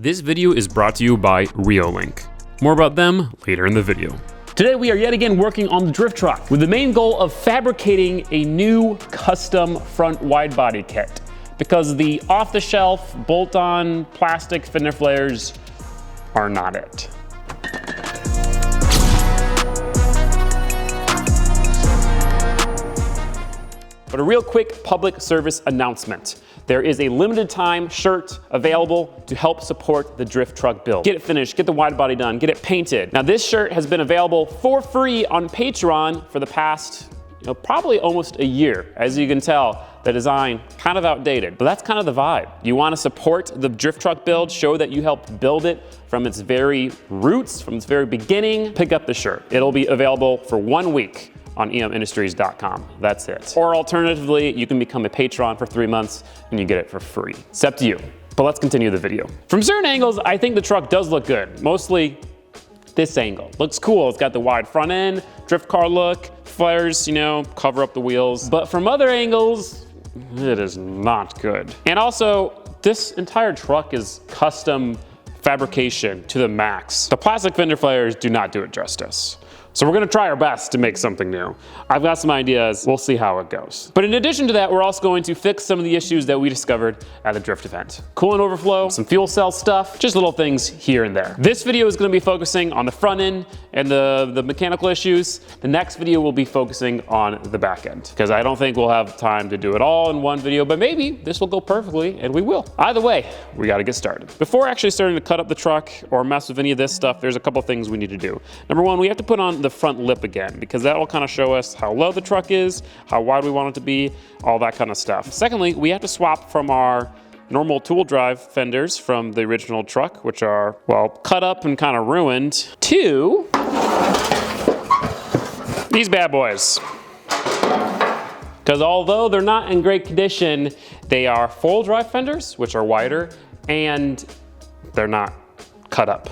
This video is brought to you by Reolink. More about them later in the video. Today we are yet again working on the drift truck with the main goal of fabricating a new custom front wide body kit, because the off-the-shelf bolt-on plastic fender flares are not it. But a real quick public service announcement. There is a limited time shirt available to help support the drift truck build. Get it finished, get the wide body done, get it painted. Now this shirt has been available for free on Patreon for the past, probably almost a year. As you can tell, the design kind of outdated, but that's kind of the vibe. You want to support the drift truck build, show that you helped build it from its very roots, from its very beginning, pick up the shirt. It'll be available for 1 week on emindustries.com. That's it. Or alternatively, you can become a patron for 3 months and you get it for free. It's up to you. But let's continue the video. From certain angles, I think the truck does look good. Mostly this angle. Looks cool. It's got the wide front end, drift car look, flares, cover up the wheels. But from other angles, it is not good. And also, this entire truck is custom fabrication to the max. The plastic fender flares do not do it justice. So we're gonna try our best to make something new. I've got some ideas, we'll see how it goes. But in addition to that, we're also going to fix some of the issues that we discovered at the drift event. Coolant overflow, some fuel cell stuff, just little things here and there. This video is gonna be focusing on the front end and the mechanical issues. The next video will be focusing on the back end, because I don't think we'll have time to do it all in one video, but maybe this will go perfectly and we will. Either way, we gotta get started. Before actually starting to cut up the truck or mess with any of this stuff, there's a couple things we need to do. Number one, we have to put on the front lip again, because that will kind of show us how low the truck is, how wide we want it to be, all that kind of stuff. Secondly, we have to swap from our normal tool drive fenders from the original truck, which are, well, cut up and kind of ruined, to these bad boys. Because although they're not in great condition, they are full drive fenders, which are wider, and they're not cut up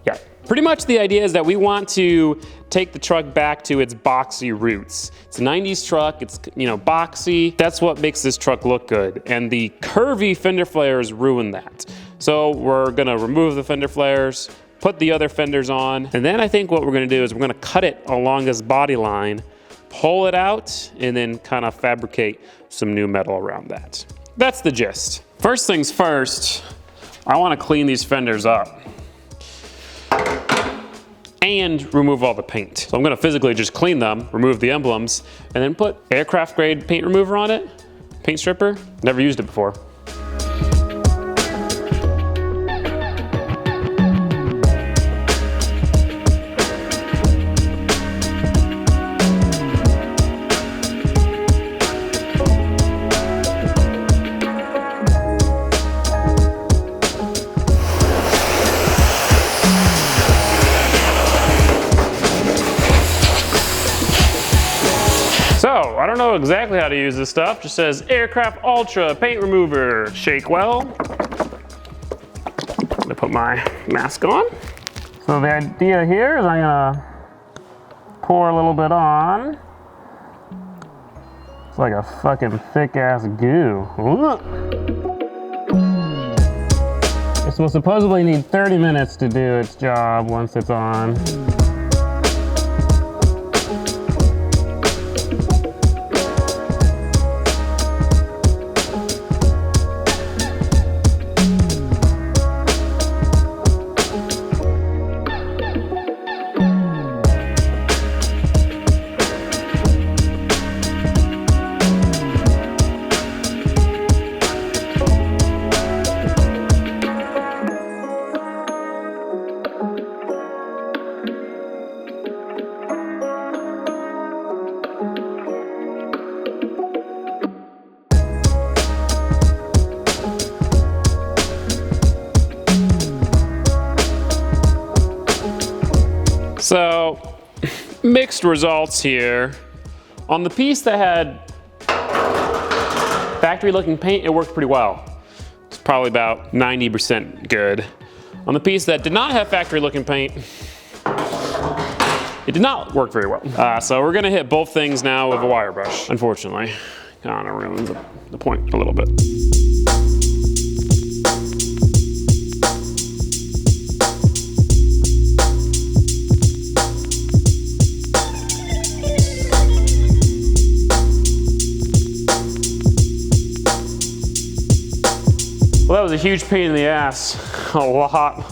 yet. Pretty much the idea is that we want to take the truck back to its boxy roots. It's a 90s truck, it's boxy. That's what makes this truck look good. And the curvy fender flares ruin that. So we're gonna remove the fender flares, put the other fenders on, and then I think what we're gonna do is we're gonna cut it along this body line, pull it out, and then kind of fabricate some new metal around that. That's the gist. First things first, I wanna clean these fenders up and remove all the paint. So I'm gonna physically just clean them, remove the emblems, and then put aircraft grade paint remover on it, paint stripper. Never used it before. So, I don't know exactly how to use this stuff. Just says Aircraft Ultra Paint Remover. Shake well. I'm gonna put my mask on. So the idea here is I'm gonna pour a little bit on. It's like a fucking thick ass goo. This will supposedly need 30 minutes to do its job once it's on. So, mixed results here. On the piece that had factory looking paint, it worked pretty well. It's probably about 90% good. On the piece that did not have factory looking paint, it did not work very well. So we're gonna hit both things now with a wire brush, unfortunately. Kind of ruins the point a little bit. huge pain in the ass. A lot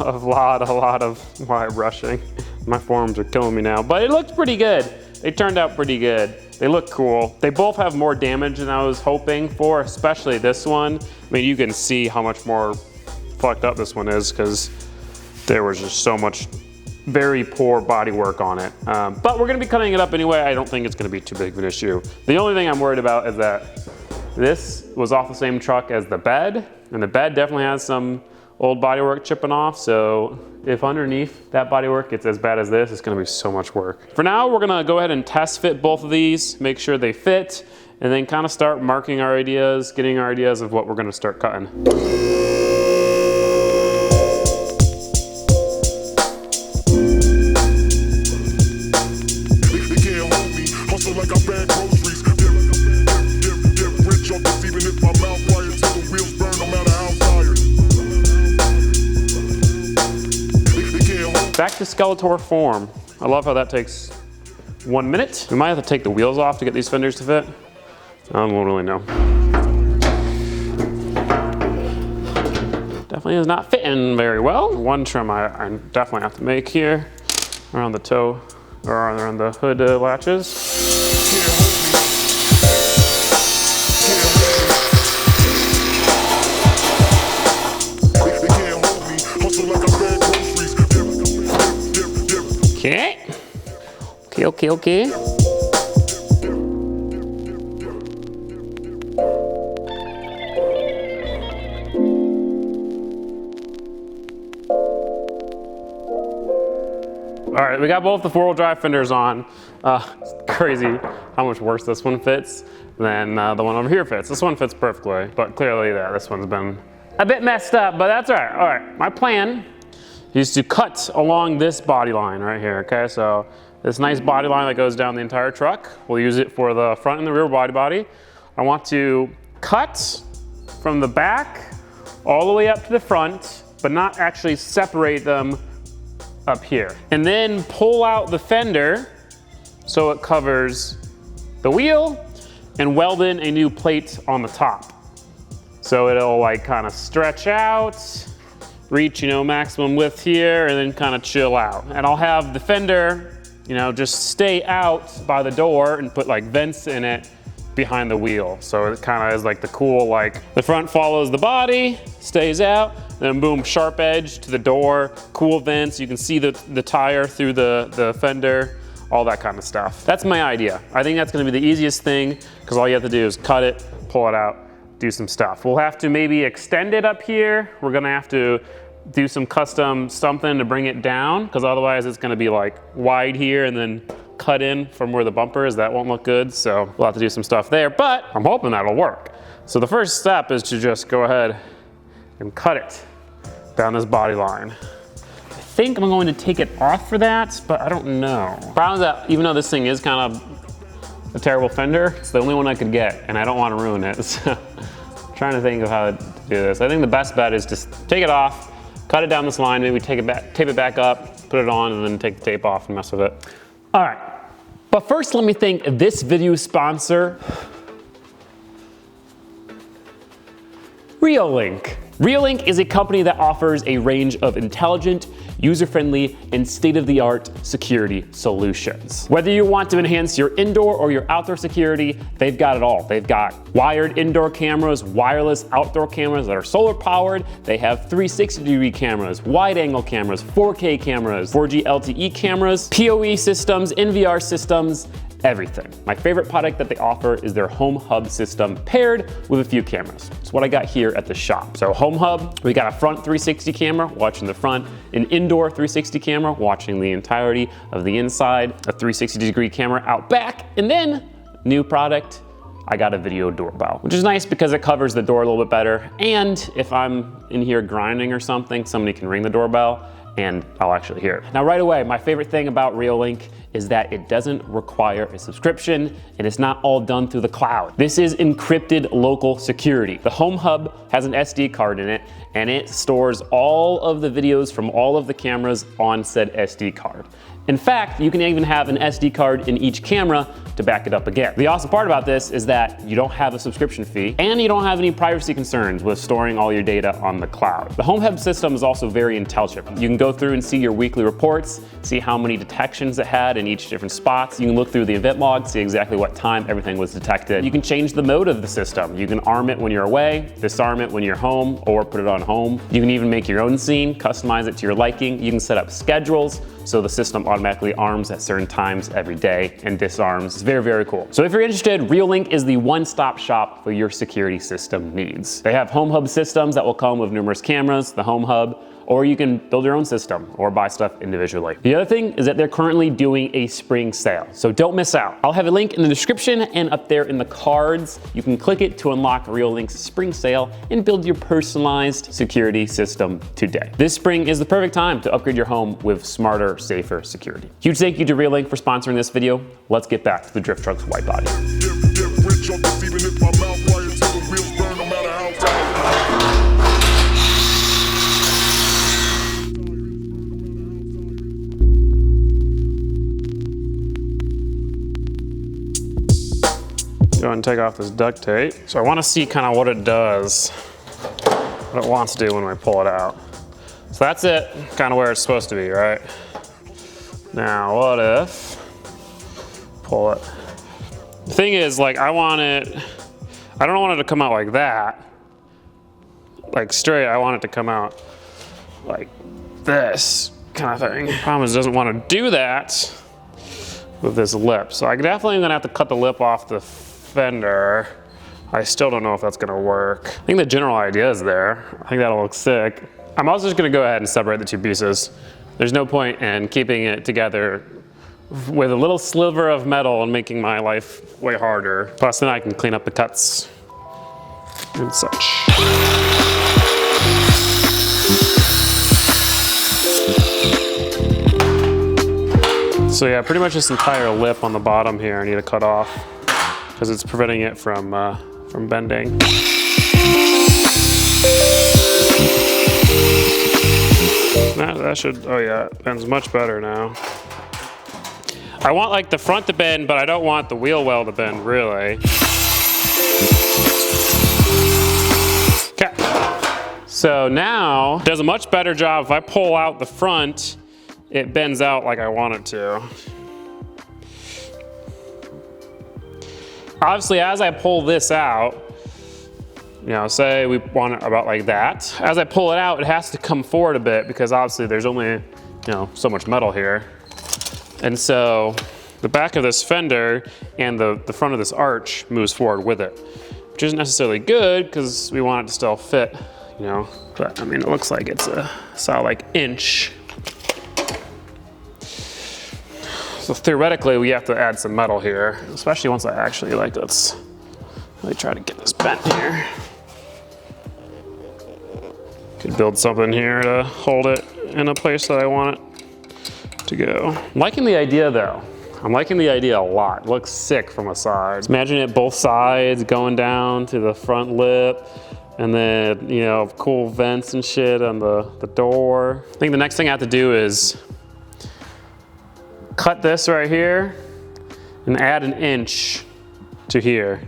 of wire brushing. My forearms are killing me now, but it looked pretty good. They turned out pretty good. They look cool. They both have more damage than I was hoping for, especially this one. I mean, you can see how much more fucked up this one is because there was just so much very poor body work on it. But we're gonna be cutting it up anyway. I don't think it's gonna be too big of an issue. The only thing I'm worried about is that this was off the same truck as the bed, and the bed definitely has some old bodywork chipping off, so if underneath that bodywork gets as bad as this, it's gonna be so much work. For now, we're gonna go ahead and test fit both of these, make sure they fit, and then kind of start marking our ideas, getting our ideas of what we're gonna start cutting. Back to Skeletor form. I love how that takes 1 minute. We might have to take the wheels off to get these fenders to fit. I don't really know. Definitely is not fitting very well. One trim I definitely have to make here around the toe or around the hood latches. Okay. All right, we got both the 4-wheel drive fenders on. It's crazy how much worse this one fits than the one over here fits. This one fits perfectly, but clearly this one's been a bit messed up, but that's all right. All right, my plan is to cut along this body line right here, okay? So this nice body line that goes down the entire truck, we'll use it for the front and the rear body. I want to cut from the back all the way up to the front, but not actually separate them up here. And then pull out the fender so it covers the wheel and weld in a new plate on the top. So it'll like kind of stretch out, reach, you know, maximum width here, and then kind of chill out. And I'll have the fender, you know, just stay out by the door and put like vents in it behind the wheel. So it kind of is like the cool, like the front follows the body, stays out, then boom, sharp edge to the door, cool vents. You can see the tire through the fender, all that kind of stuff. That's my idea. I think that's gonna be the easiest thing because all you have to do is cut it, pull it out, do some stuff. We'll have to maybe extend it up here. We're gonna have to do some custom something to bring it down because otherwise it's gonna be like wide here and then cut in from where the bumper is. That won't look good, so we'll have to do some stuff there, but I'm hoping that'll work. So the first step is to just go ahead and cut it down this body line. I think I'm going to take it off for that, but I don't know. Problem is that even though this thing is kind of a terrible fender, it's the only one I could get and I don't want to ruin it. So I'm trying to think of how to do this. I think the best bet is just take it off, cut it down this line, maybe take it back, tape it back up, put it on, and then take the tape off and mess with it. All right, but first let me thank this video sponsor, Reolink. Reolink is a company that offers a range of intelligent, user-friendly, and state-of-the-art security solutions. Whether you want to enhance your indoor or your outdoor security, they've got it all. They've got wired indoor cameras, wireless outdoor cameras that are solar powered. They have 360-degree cameras, wide-angle cameras, 4K cameras, 4G LTE cameras, PoE systems, NVR systems, everything. My favorite product that they offer is their Home Hub system paired with a few cameras. It's what I got here at the shop. So Home Hub, we got a front 360 camera watching the front, an indoor 360 camera watching the entirety of the inside, a 360-degree camera out back, and then new product, I got a video doorbell, which is nice because it covers the door a little bit better. And if I'm in here grinding or something, somebody can ring the doorbell and I'll actually hear it. Now right away, my favorite thing about Reolink is that it doesn't require a subscription and it's not all done through the cloud. This is encrypted local security. The Home Hub has an SD card in it and it stores all of the videos from all of the cameras on said SD card. In fact, you can even have an SD card in each camera to back it up again. The awesome part about this is that you don't have a subscription fee and you don't have any privacy concerns with storing all your data on the cloud. The Home Hub system is also very intelligent. You can go through and see your weekly reports, see how many detections it had in each different spots. You can look through the event log, see exactly what time everything was detected. You can change the mode of the system. You can arm it when you're away, disarm it when you're home, or put it on home. You can even make your own scene, customize it to your liking. You can set up schedules, so the system automatically arms at certain times every day and disarms. It's very, very cool. So if you're interested, Reolink is the one-stop shop for your security system needs. They have Home Hub systems that will come with numerous cameras, the Home Hub, or you can build your own system or buy stuff individually. The other thing is that they're currently doing a spring sale, so don't miss out. I'll have a link in the description and up there in the cards. You can click it to unlock Reolink's spring sale and build your personalized security system today. This spring is the perfect time to upgrade your home with smarter, safer security. Huge thank you to Reolink for sponsoring this video. Let's get back to the Drift Truck's Widebody. Go ahead and take off this duct tape. So I want to see kind of what it does, what it wants to do when we pull it out. So that's it, kind of where it's supposed to be, right? Now, what if, pull it. The thing is, like, I don't want it to come out like that, like straight. I want it to come out like this kind of thing. Problem is, it doesn't want to do that with this lip. So I definitely gonna have to cut the lip off the fender. I still don't know if that's gonna work. I think the general idea is there. I think that'll look sick. I'm also just gonna go ahead and separate the two pieces. There's no point in keeping it together with a little sliver of metal and making my life way harder. Plus then I can clean up the cuts and such. So yeah, pretty much this entire lip on the bottom here I need to cut off because it's preventing it from bending. That should, oh yeah, it bends much better now. I want like the front to bend, but I don't want the wheel well to bend, really. Okay, so now it does a much better job. If I pull out the front, it bends out like I want it to. Obviously, as I pull this out, you know, say we want it about like that. As I pull it out, it has to come forward a bit because obviously there's only, you know, so much metal here. And so the back of this fender and the front of this arch moves forward with it, which isn't necessarily good because we want it to still fit, you know, but I mean, it looks like it's a solid like inch. So theoretically, we have to add some metal here, especially once I actually, like, let's really try to get this bent here. Could build something here to hold it in a place that I want it to go. I'm liking the idea though. I'm liking the idea a lot. It looks sick from the sides. Imagine it both sides going down to the front lip and then, you know, cool vents and shit on the door. I think the next thing I have to do is cut this right here and add an inch to here.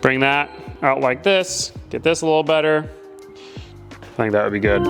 Bring that out like this, get this a little better. I think that would be good.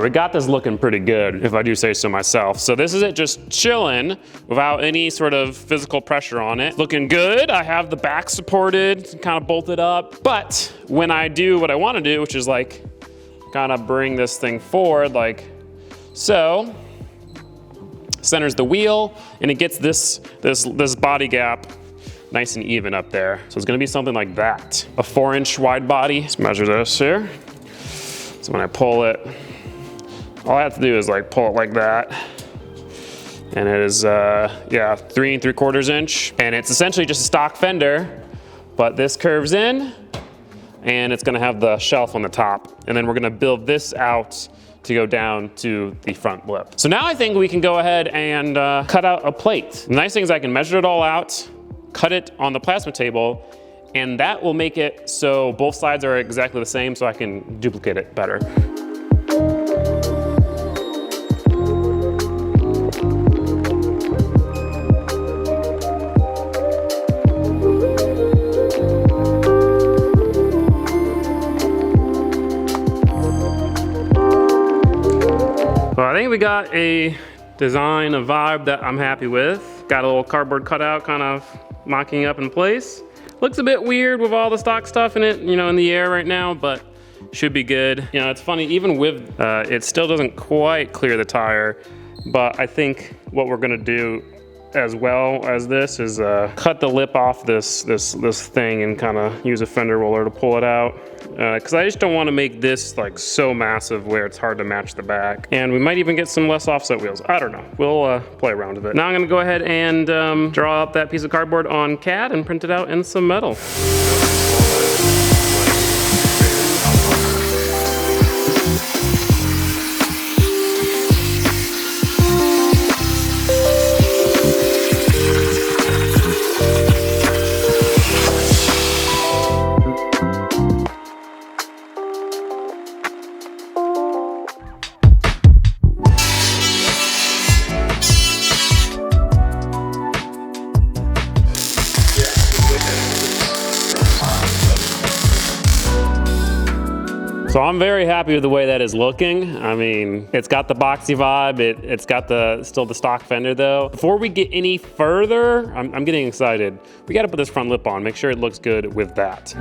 We got this looking pretty good, if I do say so myself. So this is it just chilling without any sort of physical pressure on it. Looking good. I have the back supported, kind of bolted up. But when I do what I want to do, which is like kind of bring this thing forward like so, centers the wheel, and it gets this body gap nice and even up there. So it's gonna be something like that. A 4-inch wide body. Let's measure this here. So when I pull it, all I have to do is like pull it like that. And it is, yeah, 3 3/4 inch. And it's essentially just a stock fender, but this curves in and it's gonna have the shelf on the top. And then we're gonna build this out to go down to the front lip. So now I think we can go ahead and cut out a plate. The nice thing is I can measure it all out, cut it on the plasma table, and that will make it so both sides are exactly the same so I can duplicate it better. So I think we got a design, a vibe that I'm happy with. Got a little cardboard cutout kind of mocking up in place. Looks a bit weird with all the stock stuff in it, you know, in the air right now, but should be good. You know, it's funny, even with, it still doesn't quite clear the tire, but I think what we're gonna do as well as this is cut the lip off this thing and kind of use a fender roller to pull it out. Because I just don't want to make this like so massive where it's hard to match the back. And we might even get some less offset wheels. I don't know. We'll play around with it. Now I'm going to go ahead and draw up that piece of cardboard on CAD and print it out in some metal. So I'm very happy with the way that is looking. I mean, it's got the boxy vibe. It's got still the stock fender though. Before we get any further, I'm getting excited. We gotta put this front lip on, make sure it looks good with that.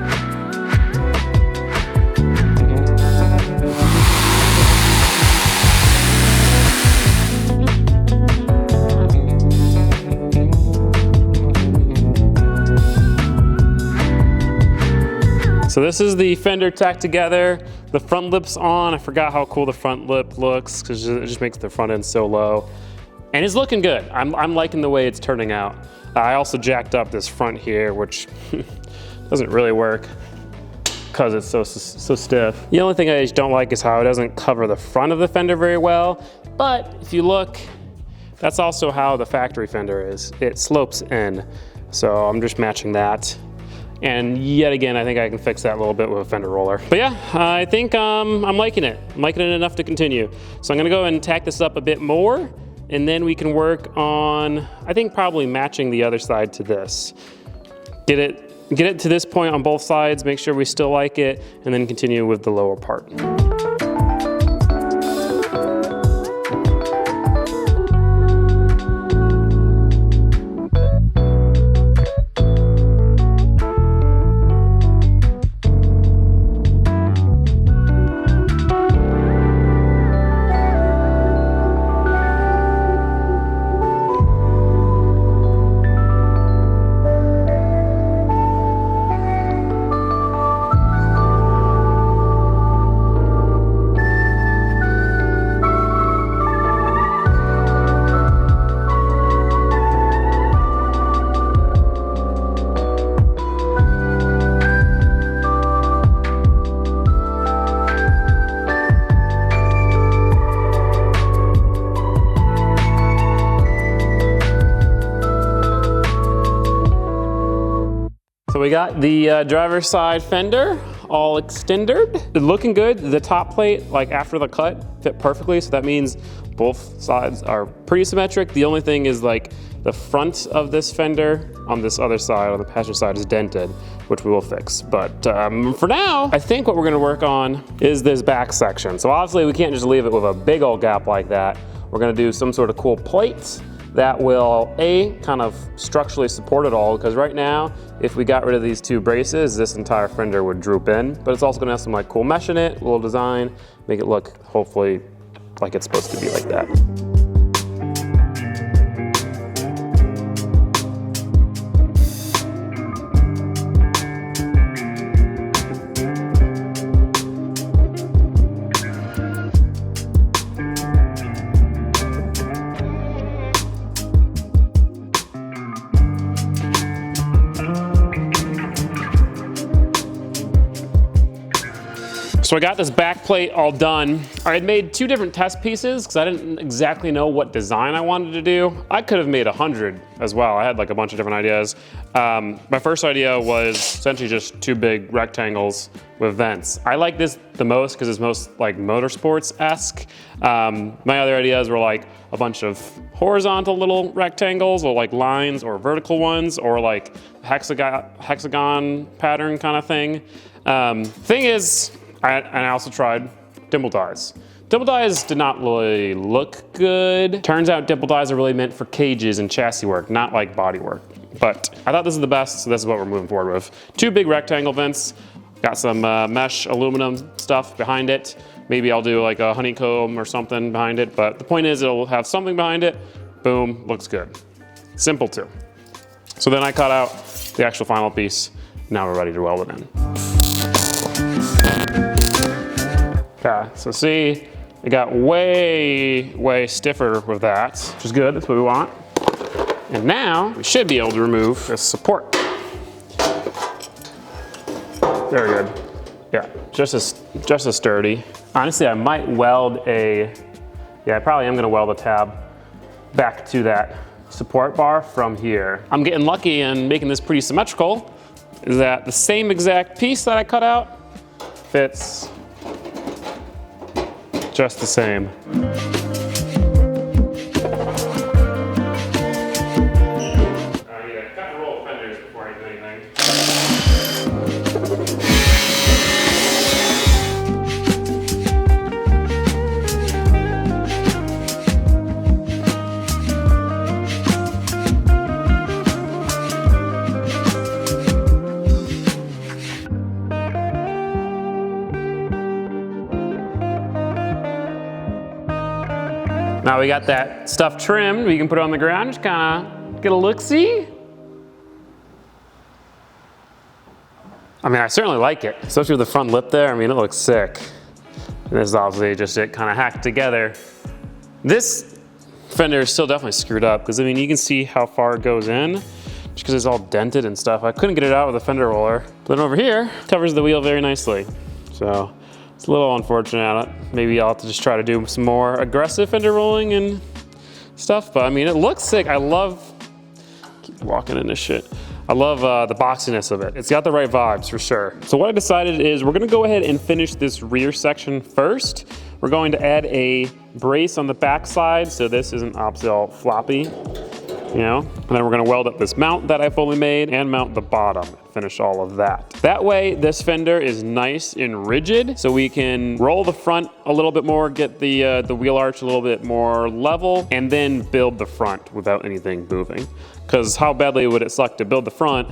So this is the fender tacked together. The front lip's on. I forgot how cool the front lip looks because it just makes the front end so low. And it's looking good. I'm liking the way it's turning out. I also jacked up this front here, which doesn't really work because it's so stiff. The only thing I just don't like is how it doesn't cover the front of the fender very well. But if you look, that's also how the factory fender is. It slopes in. So I'm just matching that. And yet again, I think I can fix that a little bit with a fender roller. But yeah, I think I'm liking it. I'm liking it enough to continue. So I'm gonna go and tack this up a bit more, and then we can work on, I think probably matching the other side to this. Get it to this point on both sides, make sure we still like it, and then continue with the lower part. So we got the driver's side fender all extended. Looking good. The top plate, like after the cut, fit perfectly. So that means both sides are pretty symmetric. The only thing is like the front of this fender on this other side, on the passenger side, is dented, which we will fix. But for now, I think what we're gonna work on is this back section. So obviously we can't just leave it with a big old gap like that. We're gonna do some sort of cool plates that will kind of structurally support it all, because right now, if we got rid of these two braces, this entire fender would droop in. But it's also gonna have some like cool mesh in it, a little design, make it look hopefully like it's supposed to be like that. So I got this back plate all done. I had made 2 different test pieces because I didn't exactly know what design I wanted to do. I could have made 100 as well. I had like a bunch of different ideas. My first idea was essentially just 2 big rectangles with vents. I like this the most because it's most like motorsports-esque. My other ideas were like a bunch of horizontal little rectangles or like lines or vertical ones or like hexagon pattern kind of thing. Thing is, I also tried dimple dies. Dimple dies did not really look good. Turns out dimple dies are really meant for cages and chassis work, not like body work. But I thought this is the best, so this is what we're moving forward with. 2 big rectangle vents, got some mesh aluminum stuff behind it. Maybe I'll do like a honeycomb or something behind it, but the point is it'll have something behind it. Boom, looks good. Simple too. So then I cut out the actual final piece. Now we're ready to weld it in. Okay, so see, it got way stiffer with that, which is good, that's what we want. And now, we should be able to remove this support. Very good. Yeah, just as sturdy. Honestly, I might weld I probably am gonna weld a tab back to that support bar from here. I'm getting lucky and making this pretty symmetrical, is that the same exact piece that I cut out fits just the same. I need to cut and roll fenders before I do anything. Now we got that stuff trimmed, we can put it on the ground, just kinda get a look-see. I mean, I certainly like it, especially with the front lip there. I mean, it looks sick. And this is obviously just it kinda hacked together. This fender is still definitely screwed up, because I mean, you can see how far it goes in, just because it's all dented and stuff. I couldn't get it out with a fender roller. But then over here, covers the wheel very nicely. So, it's a little unfortunate. Maybe I'll have to just try to do some more aggressive fender rolling and stuff, but I mean, it looks sick. I love, keep walking in this shit. I love the boxiness of it. It's got the right vibes for sure. So what I decided is we're gonna go ahead and finish this rear section first. We're going to add a brace on the back side, so this isn't obviously all floppy, you know? And then we're gonna weld up this mount that I fully made and mount the bottom, finish all of that. That way, this fender is nice and rigid, so we can roll the front a little bit more, get the wheel arch a little bit more level, and then build the front without anything moving. Because how badly would it suck to build the front,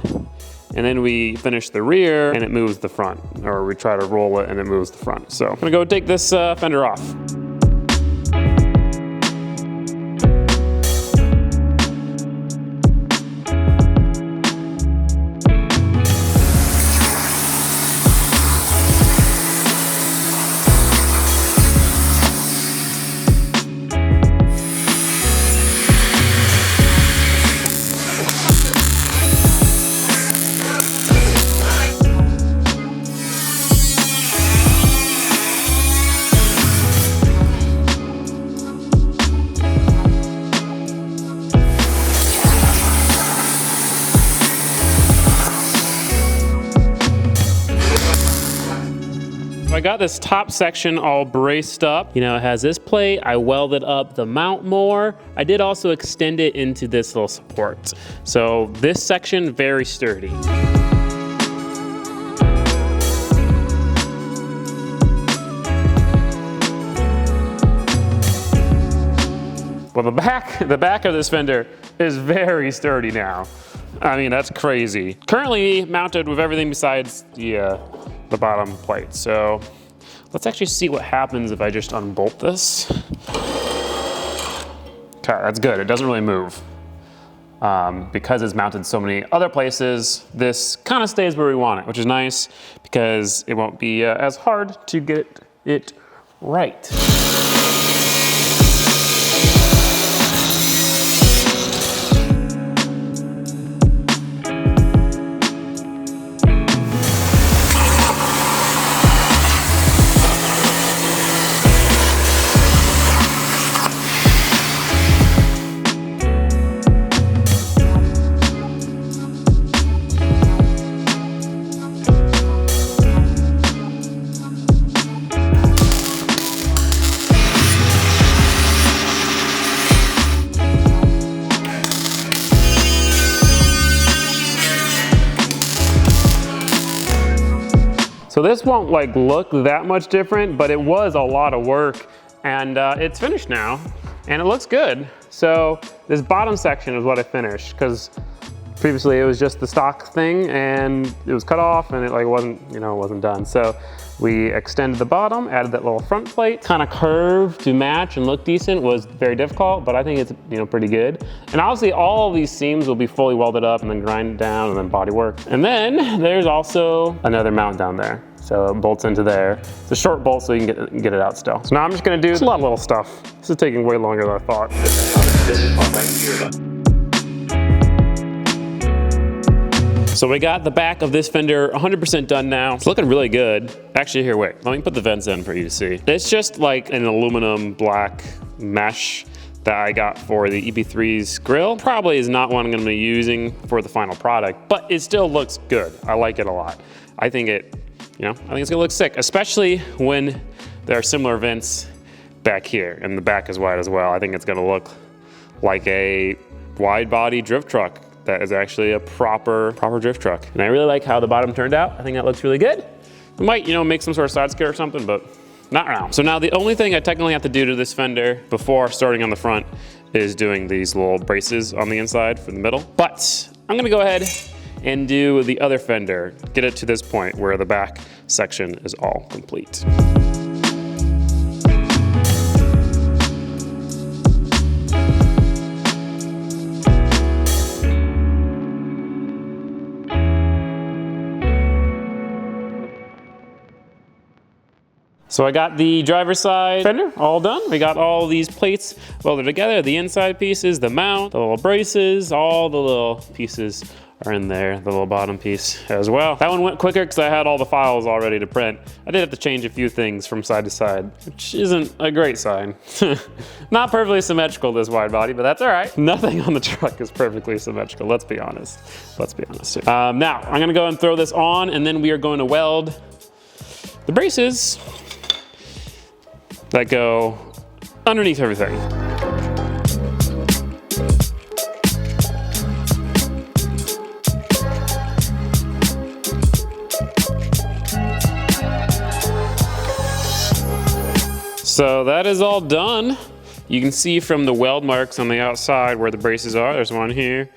and then we finish the rear and it moves the front, or we try to roll it and it moves the front. So I'm gonna go take this fender off. I got this top section all braced up. You know, it has this plate. I welded up the mount more. I did also extend it into this little support. So this section, very sturdy. Well, the back of this fender is very sturdy now. I mean, that's crazy. Currently mounted with everything besides the bottom plate. So let's actually see what happens if I just unbolt this. Okay, that's good. It doesn't really move. Because it's mounted so many other places, this kind of stays where we want it, which is nice because it won't be as hard to get it right. So this won't like look that much different, but it was a lot of work, and it's finished now and it looks good. So this bottom section is what I finished, because previously it was just the stock thing and it was cut off and it like wasn't, you know, it wasn't done. So we extended the bottom, added that little front plate, kind of curved to match and look decent. Was very difficult, but I think it's, you know, pretty good. And obviously all of these seams will be fully welded up and then grind down and then body work. And then there's also another mount down there. So it bolts into there. It's a short bolt so you can get it out still. So now I'm just gonna do a lot of little stuff. This is taking way longer than I thought. So we got the back of this fender 100% done now. It's looking really good. Actually, here, wait. Let me put the vents in for you to see. It's just like an aluminum black mesh that I got for the EP3's grill. Probably is not one I'm gonna be using for the final product, but it still looks good. I like it a lot. I think it's gonna look sick, especially when there are similar vents back here, and the back is wide as well. I think it's gonna look like a wide body drift truck that is actually a proper drift truck. And I really like how the bottom turned out. I think that looks really good. We might, make some sort of side skirt or something, but not now. So now the only thing I technically have to do to this fender before starting on the front is doing these little braces on the inside for the middle. But I'm gonna go ahead and do the other fender, get it to this point where the back section is all complete. So I got the driver's side fender all done. We got all these plates welded together, the inside pieces, the mount, the little braces, all the little pieces are in there, the little bottom piece as well. That one went quicker because I had all the files all ready to print. I did have to change a few things from side to side, which isn't a great sign. Not perfectly symmetrical, this wide body, but that's all right. Nothing on the truck is perfectly symmetrical, let's be honest. Let's be honest here. Now, I'm gonna go and throw this on, and then we are going to weld the braces that go underneath everything. So that is all done. You can see from the weld marks on the outside where the braces are. There's one here,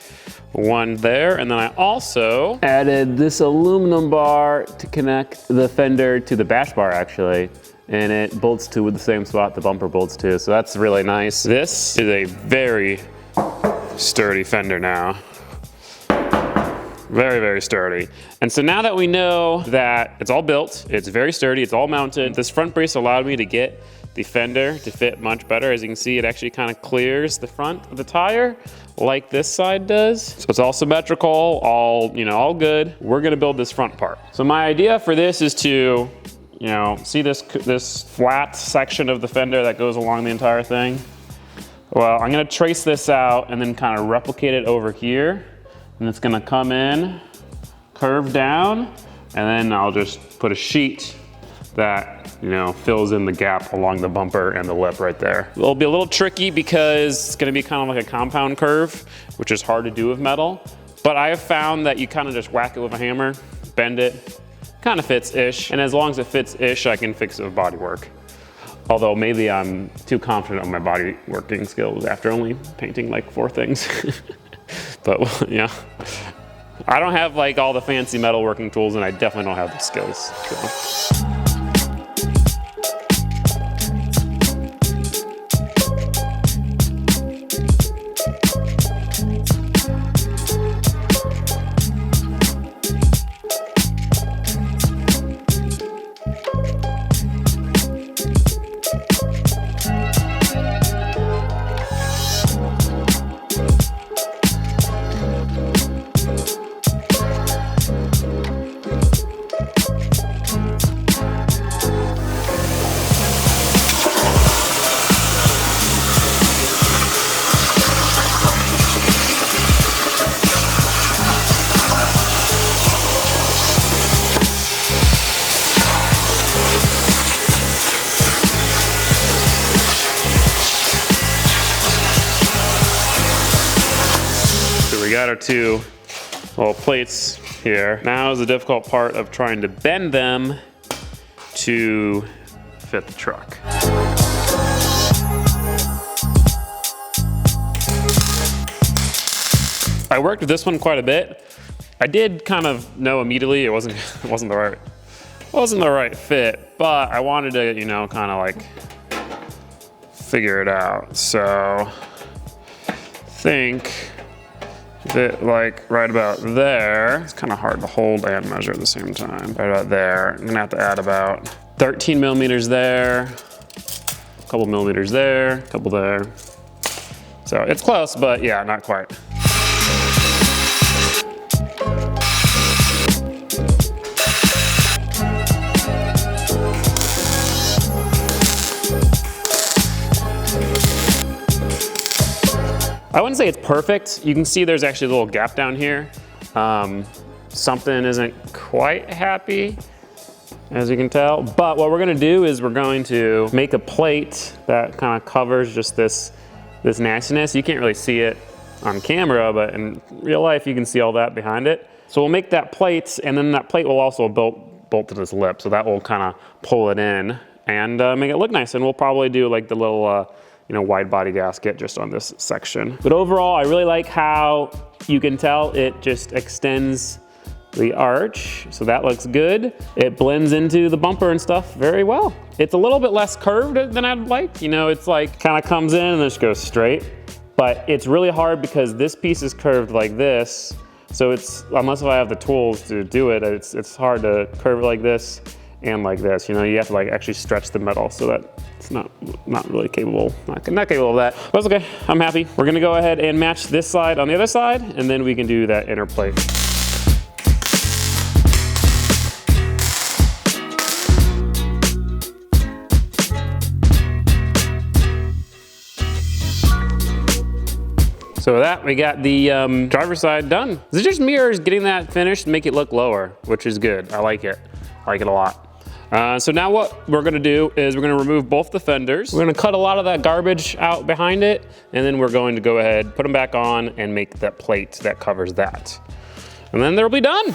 one there, and then I also added this aluminum bar to connect the fender to the bash bar actually, and it bolts to the same spot the bumper bolts to, so that's really nice. This is a very sturdy fender now. Very, very sturdy. And so now that we know that it's all built, it's very sturdy, it's all mounted, this front brace allowed me to get the fender to fit much better. As you can see, it actually kind of clears the front of the tire like this side does. So it's all symmetrical, all good. We're gonna build this front part. So my idea for this is to, see this flat section of the fender that goes along the entire thing? Well, I'm gonna trace this out and then kind of replicate it over here. And it's gonna come in, curve down, and then I'll just put a sheet that fills in the gap along the bumper and the lip right there. It'll be a little tricky because it's gonna be kind of like a compound curve, which is hard to do with metal. But I have found that you kind of just whack it with a hammer, bend it, kind of fits-ish. And as long as it fits-ish, I can fix it with bodywork. Although maybe I'm too confident of my body working skills after only painting like 4 things. But yeah, I don't have like all the fancy metalworking tools, and I definitely don't have the skills. So. We got our 2 little plates here. Now is the difficult part of trying to bend them to fit the truck. I worked with this one quite a bit. I did kind of know immediately it wasn't the right fit, but I wanted to, you know, kind of like figure it out. So I think that like right about there, it's kind of hard to hold and measure at the same time. Right about there, I'm gonna have to add about 13 millimeters there, a couple millimeters there, a couple there. So it's close, but yeah, not quite. I wouldn't say it's perfect. You can see there's actually a little gap down here. Something isn't quite happy, as you can tell. But what we're gonna do is we're going to make a plate that kind of covers just this nastiness. You can't really see it on camera, but in real life, you can see all that behind it. So we'll make that plate, and then that plate will also bolt to this lip. So that will kind of pull it in and make it look nice. And we'll probably do like the little, you know, wide body gasket just on this section. But overall, I really like how you can tell it just extends the arch. So that looks good. It blends into the bumper and stuff very well. It's a little bit less curved than I'd like. You know, it's like kind of comes in and just goes straight. But it's really hard because this piece is curved like this. So it's, unless I have the tools to do it, it's hard to curve it like this and like this. You know, you have to like actually stretch the metal so that it's not really capable, not capable of that. But it's okay, I'm happy. We're gonna go ahead and match this side on the other side, and then we can do that inner plate. So with that, we got the driver's side done. It's just mirrors getting that finished and make it look lower, which is good. I like it. I like it a lot. So now what we're gonna do is we're gonna remove both the fenders. We're gonna cut a lot of that garbage out behind it, and then we're going to go ahead, put them back on, and make that plate that covers that. And then they'll be done.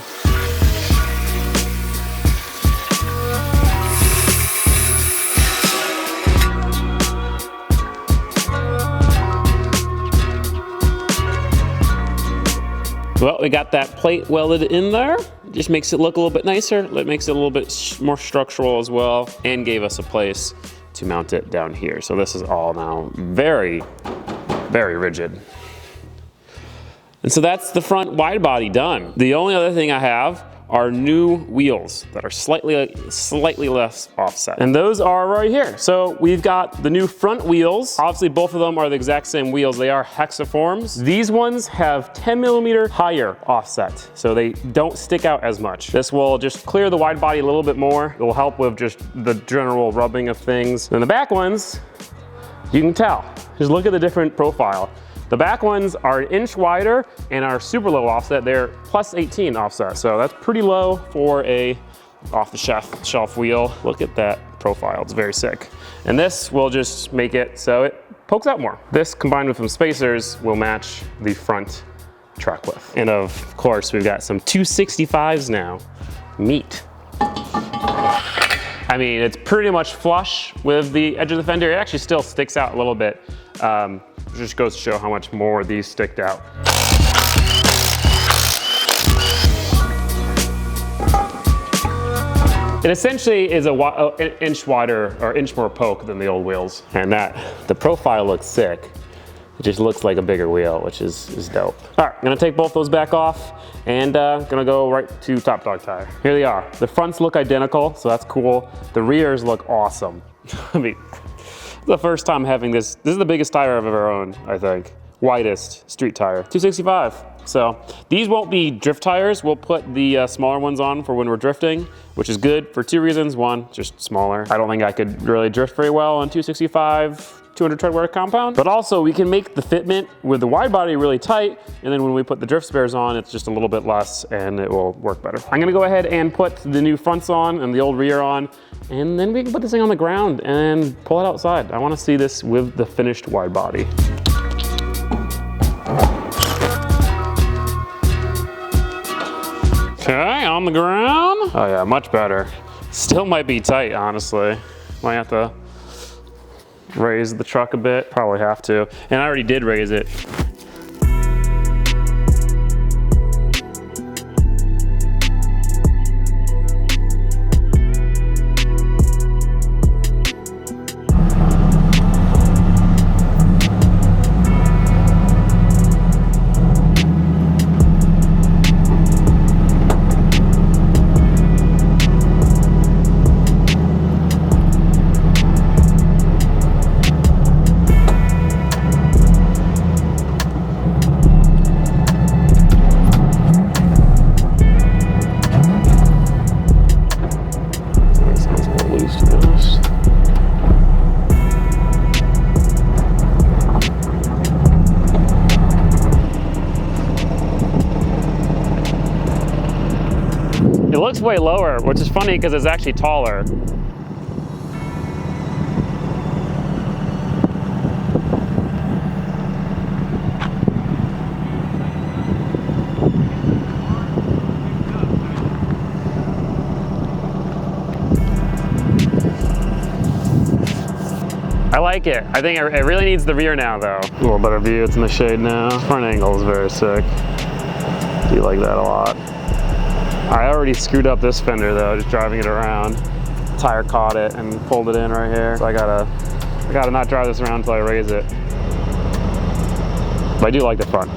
Well, we got that plate welded in there. Just makes it look a little bit nicer. It makes it a little bit more structural as well, and gave us a place to mount it down here. So this is all now very, very rigid. And so that's the front wide body done. The only other thing I have are new wheels that are slightly less offset. And those are right here. So we've got the new front wheels. Obviously both of them are the exact same wheels. They are hexaforms. These ones have 10 millimeter higher offset, so they don't stick out as much. This will just clear the wide body a little bit more. It will help with just the general rubbing of things. And the back ones, you can tell. Just look at the different profile. The back ones are an inch wider and are super low offset. They're plus 18 offset, so that's pretty low for a off-the-shelf wheel. Look at that profile, it's very sick. And this will just make it so it pokes out more. This combined with some spacers will match the front track width. And of course, we've got some 265s now. Meat. I mean, it's pretty much flush with the edge of the fender. It actually still sticks out a little bit. It just goes to show how much more these sticked out. It essentially is an inch wider or inch more poke than the old wheels. And the profile looks sick. It just looks like a bigger wheel, which is dope. All right, I'm gonna take both those back off and gonna go right to top dog tire. Here they are. The fronts look identical, so that's cool. The rears look awesome. I mean, the first time having this. This is the biggest tire I've ever owned, I think. Widest street tire, 265. So these won't be drift tires. We'll put the smaller ones on for when we're drifting, which is good for 2 reasons. One, just smaller. I don't think I could really drift very well on 265, 200 tread wear compound. But also we can make the fitment with the wide body really tight, and then when we put the drift spares on, it's just a little bit less and it will work better. I'm gonna go ahead and put the new fronts on and the old rear on, and then we can put this thing on the ground and pull it outside. I wanna see this with the finished wide body. Okay, on the ground. Oh yeah, much better. Still might be tight, honestly. Might have to raise the truck a bit. Probably have to. And I already did raise it. It looks way lower, which is funny because it's actually taller. I like it. I think it really needs the rear now though. A little better view, it's in the shade now. Front angle is very sick. Do like that a lot. I already screwed up this fender though, just driving it around. Tire caught it and pulled it in right here. So I gotta not drive this around until I raise it. But I do like the front.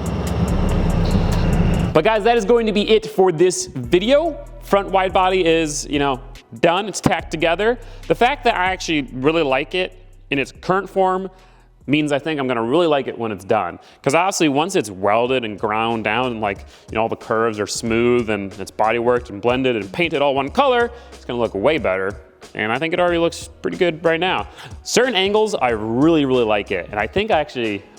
But guys, that is going to be it for this video. Front wide body is, done, it's tacked together. The fact that I actually really like it in its current form means I think I'm gonna really like it when it's done. Because obviously once it's welded and ground down and all the curves are smooth and it's body worked and blended and painted all one color, it's gonna look way better. And I think it already looks pretty good right now. Certain angles, I really, really like it. And I think I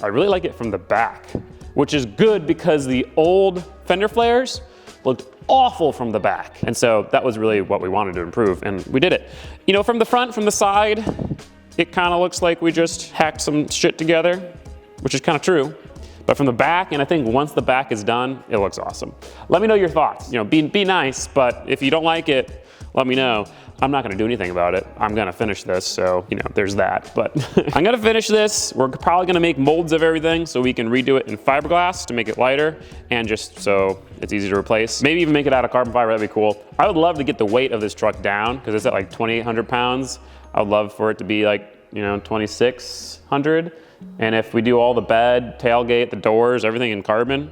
really like it from the back, which is good because the old fender flares looked awful from the back. And so that was really what we wanted to improve, and we did it. From the front, from the side, it kind of looks like we just hacked some shit together, which is kind of true. But from the back, and I think once the back is done, it looks awesome. Let me know your thoughts. Be nice, but if you don't like it, let me know. I'm not gonna do anything about it. I'm gonna finish this, so there's that. But I'm gonna finish this. We're probably gonna make molds of everything so we can redo it in fiberglass to make it lighter and just so it's easy to replace. Maybe even make it out of carbon fiber, that'd be cool. I would love to get the weight of this truck down because it's at like 2,800 pounds. I would love for it to be like, 2,600. And if we do all the bed, tailgate, the doors, everything in carbon,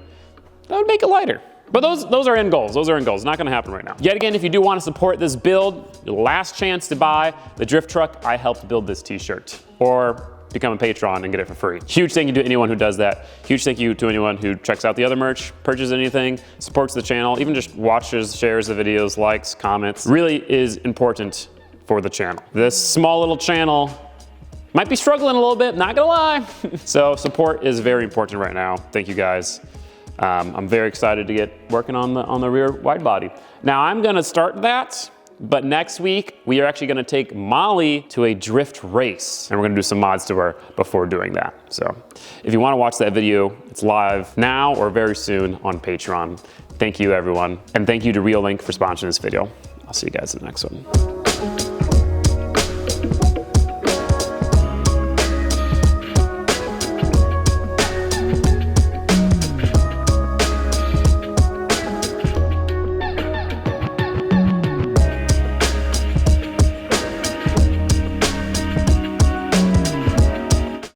that would make it lighter. But those are end goals. Those are end goals. Not gonna happen right now. Yet again, if you do want to support this build, your last chance to buy the drift truck, I helped build this t-shirt. Or become a patron and get it for free. Huge thank you to anyone who does that. Huge thank you to anyone who checks out the other merch, purchases anything, supports the channel, even just watches, shares the videos, likes, comments. Really is important for the channel. This small little channel might be struggling a little bit, not gonna lie. So support is very important right now. Thank you guys. I'm very excited to get working on the rear wide body. Now I'm gonna start that, but next week we are actually gonna take Molly to a drift race, and we're gonna do some mods to her before doing that. So if you wanna watch that video, it's live now or very soon on Patreon. Thank you everyone, and thank you to Real Link for sponsoring this video. I'll see you guys in the next one.